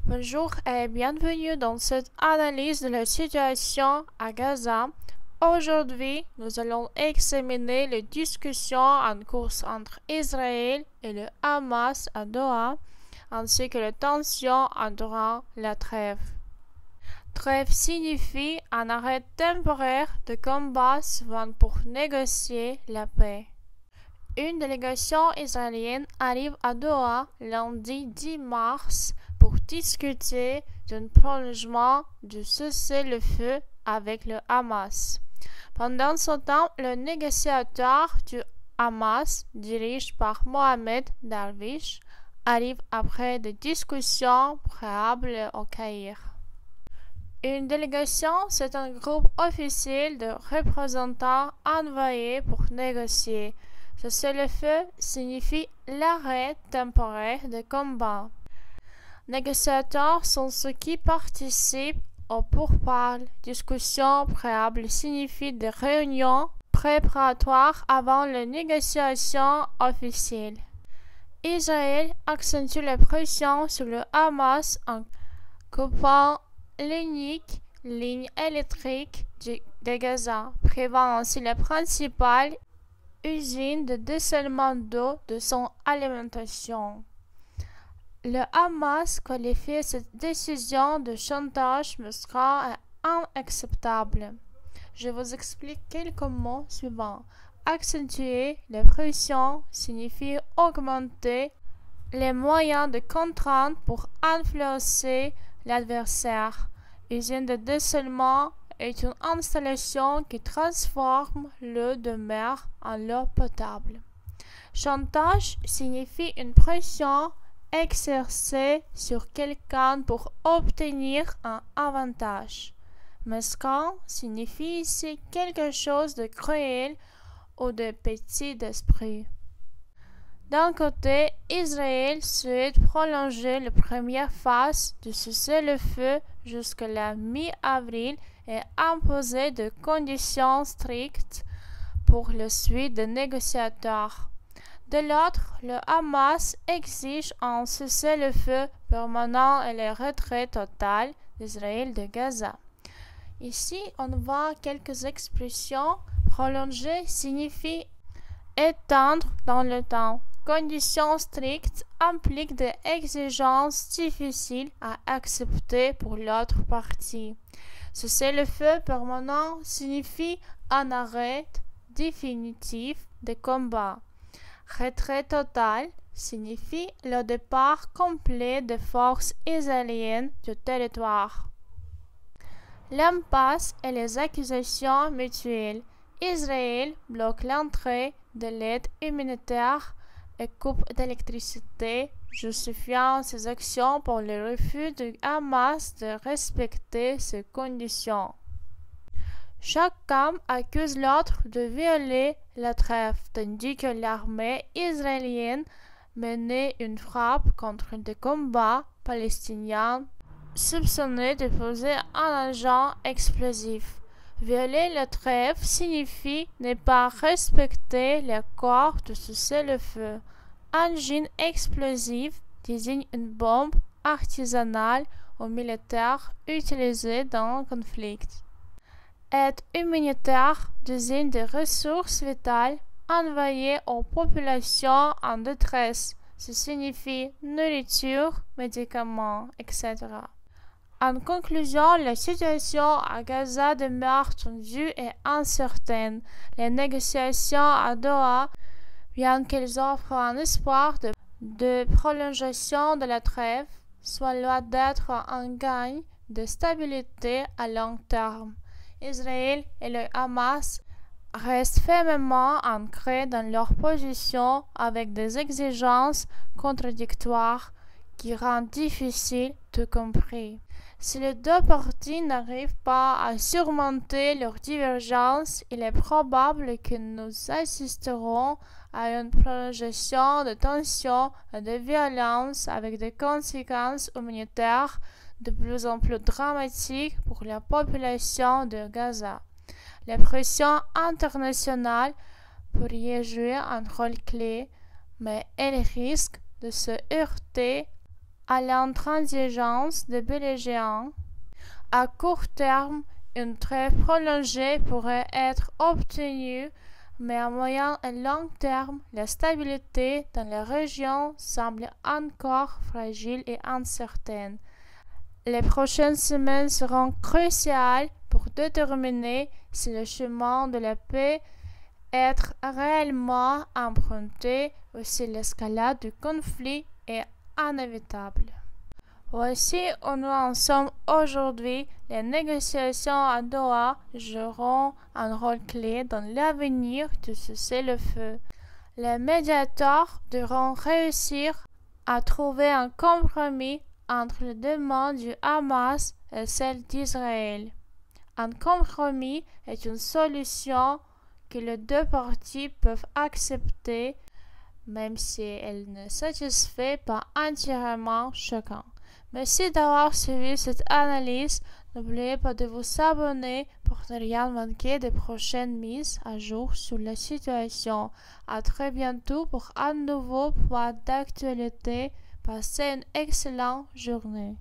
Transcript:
Bonjour et bienvenue dans cette analyse de la situation à Gaza. Aujourd'hui, nous allons examiner les discussions en cours entre Israël et le Hamas à Doha, ainsi que les tensions entourant la trêve. Trêve signifie un arrêt temporaire de combat souvent pour négocier la paix. Une délégation israélienne arrive à Doha lundi 10 mars pour discuter d'un prolongement du cessez-le-feu avec le Hamas. Pendant ce temps, le négociateur du Hamas, dirigé par Mohamed Darwish, arrive après des discussions préalables au Caire. Une délégation, c'est un groupe officiel de représentants envoyés pour négocier. Cessez-le-feu signifie l'arrêt temporaire des combats. Négociateurs sont ceux qui participent aux pourparlers. Discussion préalable signifie des réunions préparatoires avant les négociations officielles. Israël accentue la pression sur le Hamas en coupant l'unique ligne électrique de Gaza, privant ainsi la principale usine de dessalement d'eau de son alimentation. Le Hamas qualifie cette décision de chantage musclé et inacceptable. Je vous explique quelques mots suivants. Accentuer la pression signifie augmenter les moyens de contrainte pour influencer l'adversaire. Usine de dessalement est une installation qui transforme l'eau de mer en eau potable. Chantage signifie une pression exercée sur quelqu'un pour obtenir un avantage. Mesquin signifie ici quelque chose de cruel ou de petit d'esprit. D'un côté, Israël souhaite prolonger la première phase du cessez-le-feu jusqu'à la mi-avril et imposer des conditions strictes pour la suite des négociateurs. De l'autre, le Hamas exige un cessez-le-feu permanent et le retrait total d'Israël de Gaza. Ici, on voit quelques expressions. Prolonger signifie étendre dans le temps. Conditions strictes impliquent des exigences difficiles à accepter pour l'autre partie. Cessez-le-feu permanent signifie un arrêt définitif des combats. Retrait total signifie le départ complet des forces israéliennes du territoire. L'impasse et les accusations mutuelles. Israël bloque l'entrée de l'aide humanitaire et coupe d'électricité, justifiant ses actions pour le refus du Hamas de respecter ces conditions. Chaque camp accuse l'autre de violer la trêve, tandis que l'armée israélienne menait une frappe contre des combats palestiniens soupçonnés de poser un agent explosif. Violer la trêve signifie ne pas respecter l'accord de cessez-le-feu. Un gène explosif désigne une bombe artisanale ou militaire utilisée dans un conflit. Aide humanitaire désigne des ressources vitales envoyées aux populations en détresse. Ce signifie nourriture, médicaments, etc. En conclusion, la situation à Gaza demeure tendue et incertaine. Les négociations à Doha, bien qu'elles offrent un espoir de prolongation de la trêve, sont loin d'être un gain de stabilité à long terme. Israël et le Hamas restent fermement ancrés dans leur position avec des exigences contradictoires qui rendent difficile tout compris. Si les deux parties n'arrivent pas à surmonter leurs divergences, il est probable que nous assisterons à une prolongation de tensions et de violences avec des conséquences humanitaires de plus en plus dramatiques pour la population de Gaza. La pression internationale pourrait jouer un rôle clé, mais elle risque de se heurter à l'intransigeance des belligérants. À court terme, une trêve prolongée pourrait être obtenue, mais à moyen et long terme, la stabilité dans la région semble encore fragile et incertaine. Les prochaines semaines seront cruciales pour déterminer si le chemin de la paix est réellement emprunté ou si l'escalade du conflit est inévitable. Voici où nous en sommes aujourd'hui. Les négociations à Doha joueront un rôle clé dans l'avenir du cessez-le-feu. Les médiateurs devront réussir à trouver un compromis entre les demandes du Hamas et celles d'Israël. Un compromis est une solution que les deux parties peuvent accepter, même si elle ne satisfait pas entièrement chacun. Merci d'avoir suivi cette analyse. N'oubliez pas de vous abonner pour ne rien manquer des prochaines mises à jour sur la situation. À très bientôt pour un nouveau point d'actualité. Passez une excellente journée.